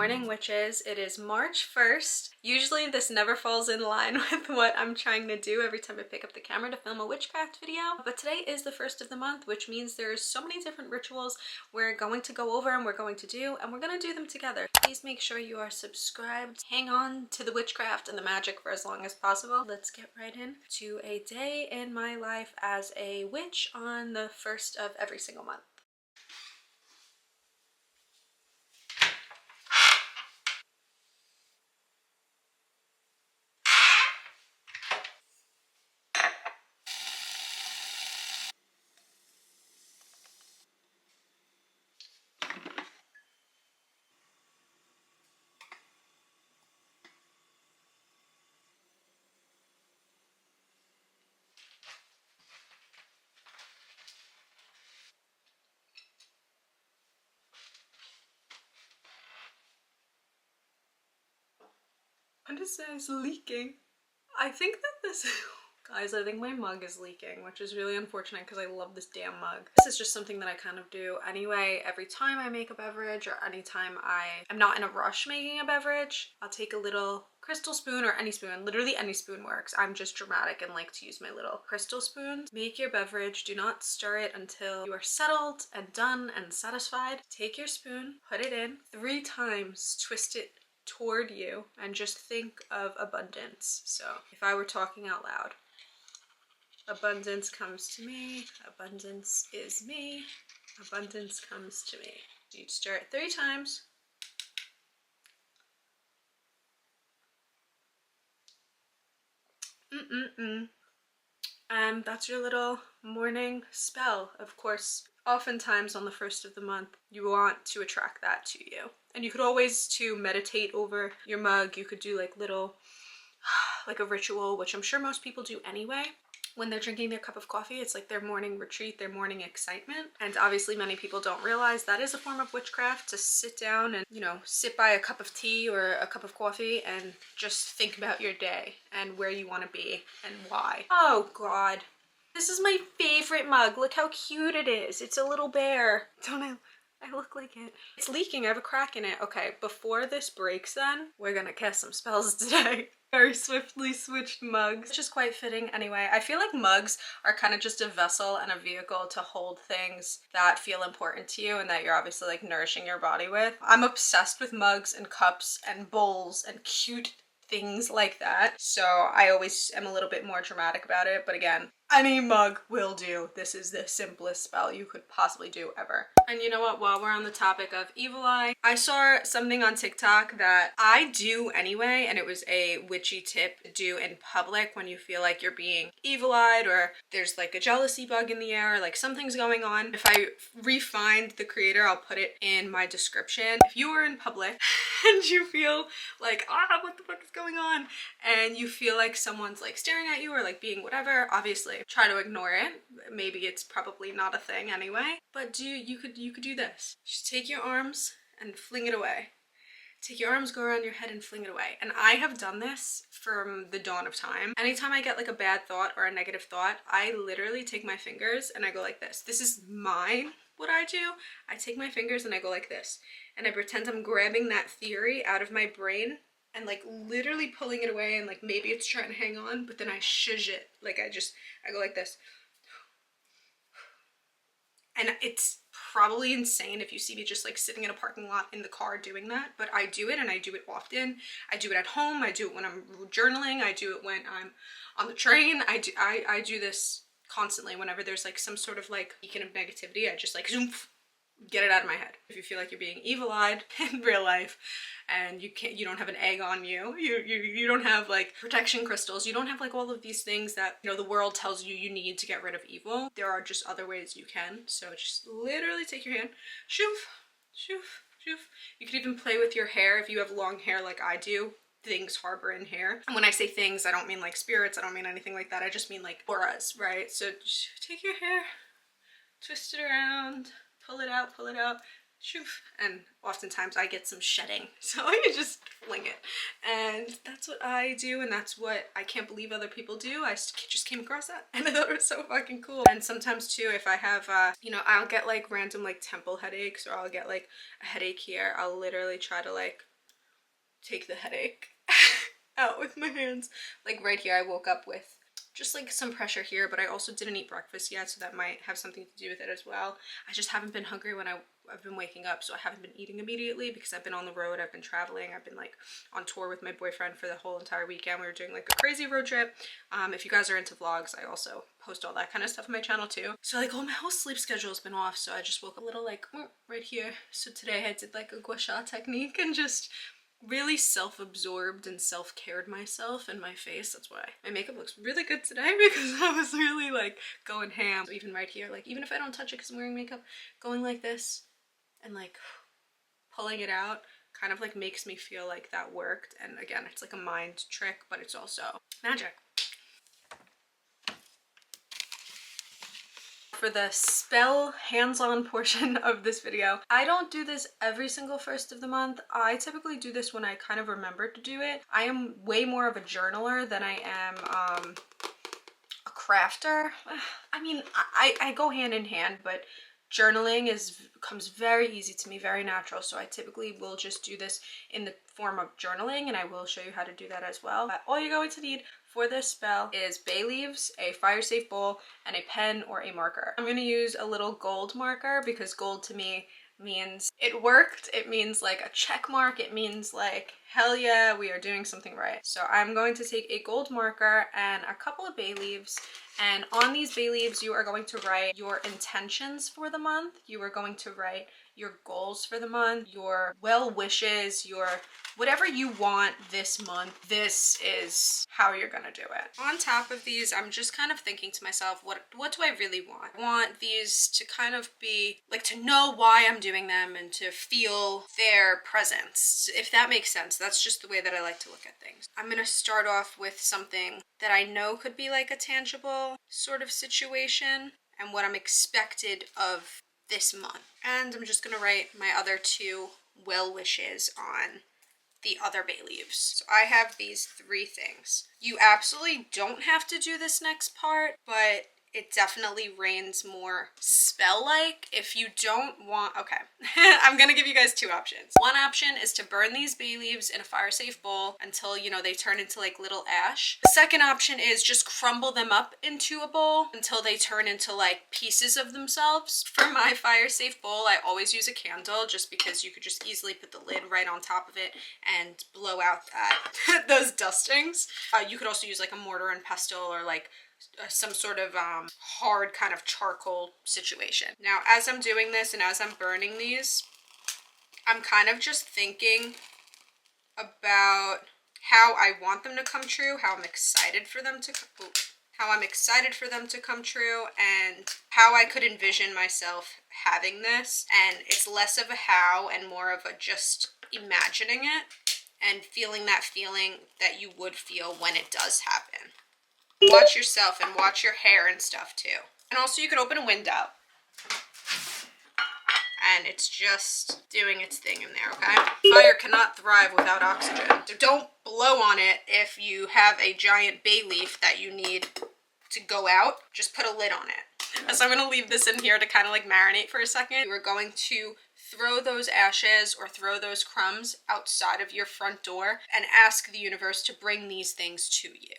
morning, witches. It is March 1st. Usually this never falls in line with what I'm trying to do every time I pick up the camera to film a witchcraft video. But today is the first of the month, which means there's so many different rituals we're going to go over and we're going to do, and we're going to do them together. Please make sure you are subscribed. Hang on to the witchcraft and the magic for as long as possible. Let's get right in to a day in my life as a witch on the first of every single month. What is this leaking? I think that this guys, I think my mug is leaking, which is really unfortunate because I love this damn mug. This is just something that I kind of do anyway. Every time I make a beverage or anytime I am not in a rush making a beverage, I'll take a little crystal spoon or any spoon. Literally any spoon works. I'm just dramatic and like to use my little crystal spoons. Make your beverage. Do not stir it until you are settled and done and satisfied. Take your spoon, put it in 3 times, twist it toward you, and just think of abundance. So if I were talking out loud, abundance comes to me, abundance is me, abundance comes to me. You stir it 3 times. And that's your little morning spell. Of course, oftentimes on the first of the month, you want to attract that to you. And you could always, to meditate over your mug, you could do like little, like a ritual, which I'm sure most people do anyway. When they're drinking their cup of coffee, it's like their morning retreat, their morning excitement. And obviously many people don't realize that is a form of witchcraft, to sit down and, you know, sit by a cup of tea or a cup of coffee and just think about your day and where you want to be and why. Oh God. This is my favorite mug. Look how cute it is. It's a little bear. Don't I look like it? It's leaking. I have a crack in it. Okay, before this breaks then, we're gonna cast some spells today. Very swiftly switched mugs, which is quite fitting anyway. I feel like mugs are kind of just a vessel and a vehicle to hold things that feel important to you and that you're obviously like nourishing your body with. I'm obsessed with mugs and cups and bowls and cute things like that. So I always am a little bit more dramatic about it. But again, any mug will do. This is the simplest spell you could possibly do ever. And you know what, while we're on the topic of evil eye, I saw something on TikTok that I do anyway, and it was a witchy tip to do in public when you feel like you're being evil-eyed or there's like a jealousy bug in the air, or like something's going on. If I re-find the creator, I'll put it in my description. If you are in public and you feel like, what the fuck is going on? And you feel like someone's like staring at you or like being whatever, obviously try to ignore it. Maybe it's probably not a thing anyway, but you could do this. Just take your arms and fling it away. Take your arms, go around your head and fling it away. And I have done this from the dawn of time. Anytime I get like a bad thought or a negative thought, I literally take my fingers and I go like this. This is mine, what I do. I take my fingers and I go like this. And I pretend I'm grabbing that theory out of my brain and like literally pulling it away, and like maybe it's trying to hang on, but then I shush it. Like I go like this. And it's probably insane if you see me just like sitting in a parking lot in the car doing that, but I do it, and I do it often. I do it at home, I do it when I'm journaling, I do it when I'm on the train. I do this constantly whenever there's like some sort of like beacon of negativity. I just like zoom, get it out of my head. If you feel like you're being evil-eyed in real life and you don't have an egg on you, you don't have like protection crystals, you don't have like all of these things that, you know, the world tells you you need to get rid of evil, there are just other ways you can. So just literally take your hand, shoof, shoof, shoof. You could even play with your hair if you have long hair like I do. Things harbor in hair. And when I say things, I don't mean like spirits, I don't mean anything like that, I just mean like auras, right? So just take your hair, twist it around, pull it out, shoof, and oftentimes I get some shedding, so you just fling it. And that's what I do, and that's what I can't believe other people do. I just came across that and I thought it was so fucking cool. And sometimes too, if I have you know, I'll get like random like temple headaches, or I'll get like a headache here, I'll literally try to like take the headache out with my hands. Like right here, I woke up with just like some pressure here, but I also didn't eat breakfast yet, so that might have something to do with it as well. I just haven't been hungry when I've been waking up, so I haven't been eating immediately because I've been on the road, I've been traveling, I've been like on tour with my boyfriend for the whole entire weekend. We were doing like a crazy road trip. If you guys are into vlogs, I also post all that kind of stuff on my channel too. So like all my whole sleep schedule has been off, so I just woke up a little like right here. So today I did like a gua sha technique and just really self-absorbed and self-cared myself and my face. That's why my makeup looks really good today, because I was really like going ham. So even right here, like even if I don't touch it because I'm wearing makeup, going like this and like pulling it out kind of like makes me feel like that worked. And again, it's like a mind trick, but it's also magic. For the spell hands-on portion of this video, I don't do this every single first of the month. I typically do this when I kind of remember to do it. I am way more of a journaler than I am a crafter. I mean, I go hand in hand, but journaling comes very easy to me, very natural. So I typically will just do this in the form of journaling, and I will show you how to do that as well. But all you're going to need for this spell is bay leaves, a fire safe bowl, and a pen or a marker. I'm going to use a little gold marker because gold to me means it worked. It means like a check mark. It means like, hell yeah, we are doing something right. So I'm going to take a gold marker and a couple of bay leaves, and on these bay leaves you are going to write your intentions for the month. You are going to write your goals for the month, your well wishes, your whatever you want this month. This is how you're gonna do it. On top of these, I'm just kind of thinking to myself, what do I really want? I want these to kind of be like, to know why I'm doing them and to feel their presence, if that makes sense. That's just the way that I like to look at things. I'm gonna start off with something that I know could be like a tangible sort of situation and what I'm expected of this month. And I'm just gonna write my other two well wishes on the other bay leaves. So I have these three things. You absolutely don't have to do this next part, but it definitely reigns more spell-like. If you don't want, okay, I'm gonna give you guys two options. One option is to burn these bay leaves in a fire-safe bowl until, you know, they turn into like little ash. The second option is just crumble them up into a bowl until they turn into like pieces of themselves. For my fire-safe bowl, I always use a candle just because you could just easily put the lid right on top of it and blow out that those dustings. You could also use like a mortar and pestle or like some sort of hard kind of charcoal situation. Now, as I'm doing this and as I'm burning these, I'm kind of just thinking about how I want them to come true, how I'm excited for them to come true, and how I could envision myself having this. And it's less of a how and more of a just imagining it and feeling that feeling that you would feel when it does happen. Watch yourself and watch your hair and stuff too. And also you can open a window. And it's just doing its thing in there, okay? Fire cannot thrive without oxygen. So don't blow on it if you have a giant bay leaf that you need to go out. Just put a lid on it. So I'm gonna leave this in here to kind of like marinate for a second. We're going to throw those ashes or throw those crumbs outside of your front door and ask the universe to bring these things to you.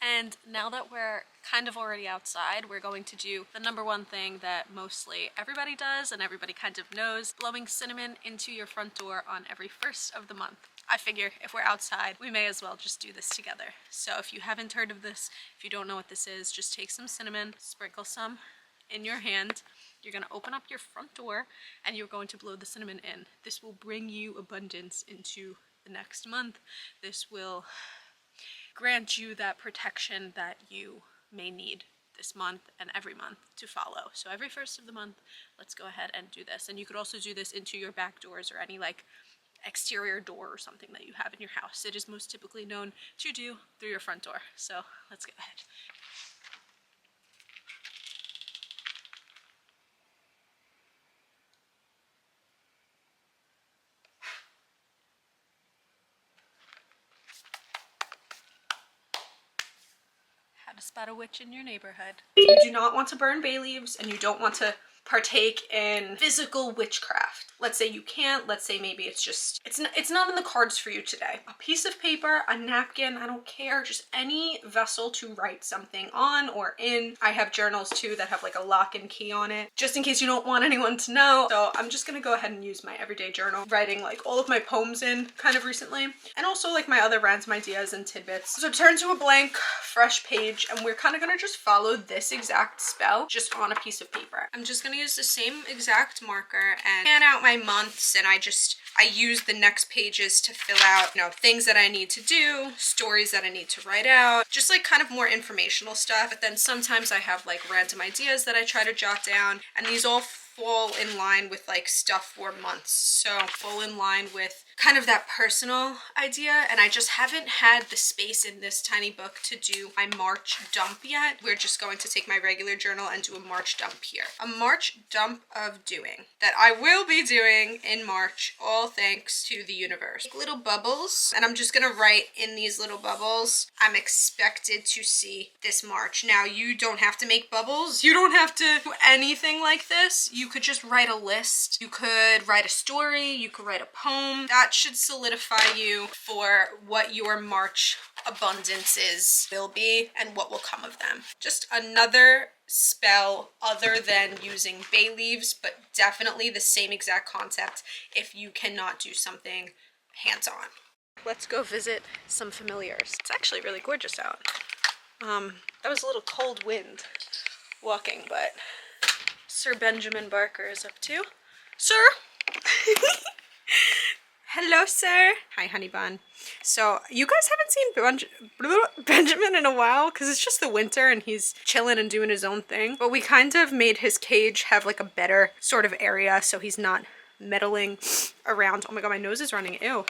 And now that we're kind of already outside, we're going to do the number one thing that mostly everybody does and everybody kind of knows, blowing cinnamon into your front door on every first of the month. I figure if we're outside, we may as well just do this together. So if you haven't heard of this, if you don't know what this is, just take some cinnamon, sprinkle some in your hand. You're going to open up your front door and you're going to blow the cinnamon in. This will bring you abundance into the next month. This will grant you that protection that you may need this month and every month to follow. So every first of the month, let's go ahead and do this. And you could also do this into your back doors or any like exterior door or something that you have in your house. It is most typically known to do through your front door. So let's go ahead. spot a witch in your neighborhood. If you do not want to burn bay leaves and you don't want to partake in physical witchcraft, let's say you can't, let's say maybe it's not in the cards for you today, a piece of paper, a napkin, I don't care, just any vessel to write something on or in. I have journals too that have like a lock and key on it, just in case you don't want anyone to know. So I'm just gonna go ahead and use my everyday journal, writing like all of my poems in kind of recently, and also like my other random ideas and tidbits. So turn to a blank fresh page, and we're kind of gonna just follow this exact spell just on a piece of paper. I'm just gonna use the same exact marker and plan out my months, and I use the next pages to fill out, you know, things that I need to do, stories that I need to write out, just like kind of more informational stuff. But then sometimes I have like random ideas that I try to jot down, and these all fall in line with like stuff for months, so fall in line with kind of that personal idea. And I just haven't had the space in this tiny book to do my March dump yet. We're just going to take my regular journal and do a March dump here, a March dump of doing that I will be doing in March, all thanks to the universe. Little bubbles, and I'm just gonna write in these little bubbles, I'm expected to see this March. Now, you don't have to make bubbles, you don't have to do anything like this. You could just write a list, you could write a story, you could write a poem. That should solidify you for what your March abundances will be and what will come of them. Just another spell other than using bay leaves, but definitely the same exact concept if you cannot do something hands-on. Let's go visit some familiars. It's actually really gorgeous out. That was a little cold wind walking, but Sir Benjamin Barker is up too. Sir! Hello, sir. Hi, honey bun. So you guys haven't seen Benjamin in a while because it's just the winter and he's chilling and doing his own thing. But we kind of made his cage have like a better sort of area so he's not meddling around. Oh my god, my nose is running. Ew.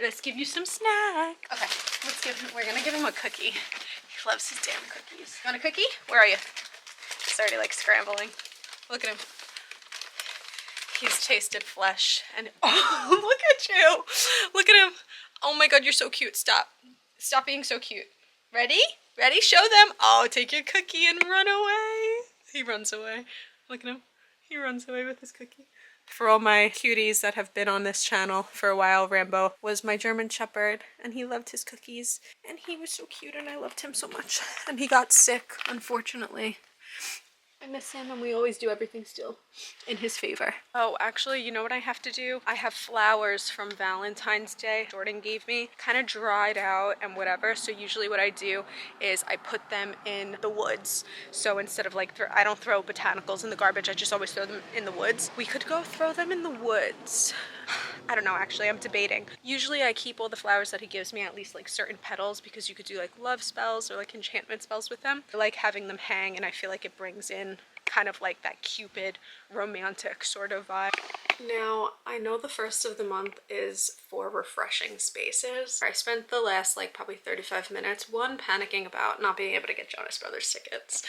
Let's give you some snack. Okay, we're gonna give him a cookie. He loves his damn cookies. You want a cookie? Where are you? He's already like scrambling. Look at him. He's tasted flesh and oh, look at you. Look at him. Oh my god, you're so cute. Stop. Stop being so cute. Ready? Ready? Show them. Oh, take your cookie and run away. He runs away. Look at him. He runs away with his cookie. For all my cuties that have been on this channel for a while, Rambo was my German Shepherd and he loved his cookies and he was so cute and I loved him so much. And he got sick, unfortunately. I miss him and we always do everything still in his favor. Oh, actually, you know what I have to do? I have flowers from Valentine's Day Jordan gave me, kind of dried out and whatever. So usually what I do is I put them in the woods. So instead of like, I don't throw botanicals in the garbage, I just always throw them in the woods. We could go throw them in the woods. I don't know, actually, I'm debating. Usually I keep all the flowers that he gives me, at least like certain petals, because you could do like love spells or like enchantment spells with them. I like having them hang and I feel like it brings in kind of like that Cupid romantic sort of vibe. Now, I know the first of the month is for refreshing spaces. I spent the last like probably 35 minutes, one, panicking about not being able to get Jonas Brothers tickets,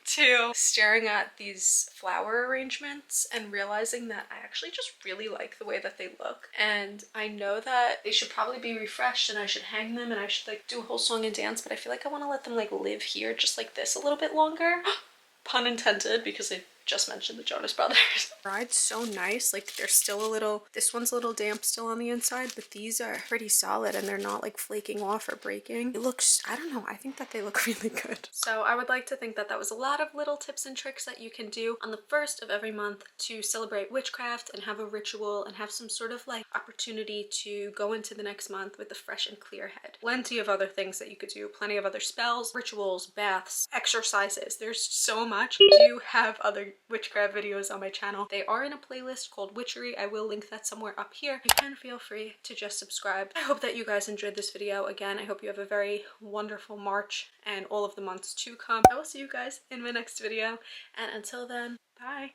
two, staring at these flower arrangements and realizing that I actually just really like the way that they look. And I know that they should probably be refreshed and I should hang them and I should like do a whole song and dance, but I feel like I want to let them like live here just like this a little bit longer. Pun intended, because I just mentioned the Jonas Brothers. Dried so nice, like they're still a little, this one's a little damp still on the inside, but these are pretty solid and they're not like flaking off or breaking. It looks, I don't know, I think that they look really good. So I would like to think that that was a lot of little tips and tricks that you can do on the first of every month to celebrate witchcraft and have a ritual and have some sort of like opportunity to go into the next month with a fresh and clear head. Plenty of other things that you could do, plenty of other spells, rituals, baths, exercises. There's so much. I do have other witchcraft videos on my channel. They are in a playlist called Witchery. I will link that somewhere up here. You can feel free to just subscribe. I hope that you guys enjoyed this video. Again, I hope you have a very wonderful March and all of the months to come. I will see you guys in my next video. And until then, bye.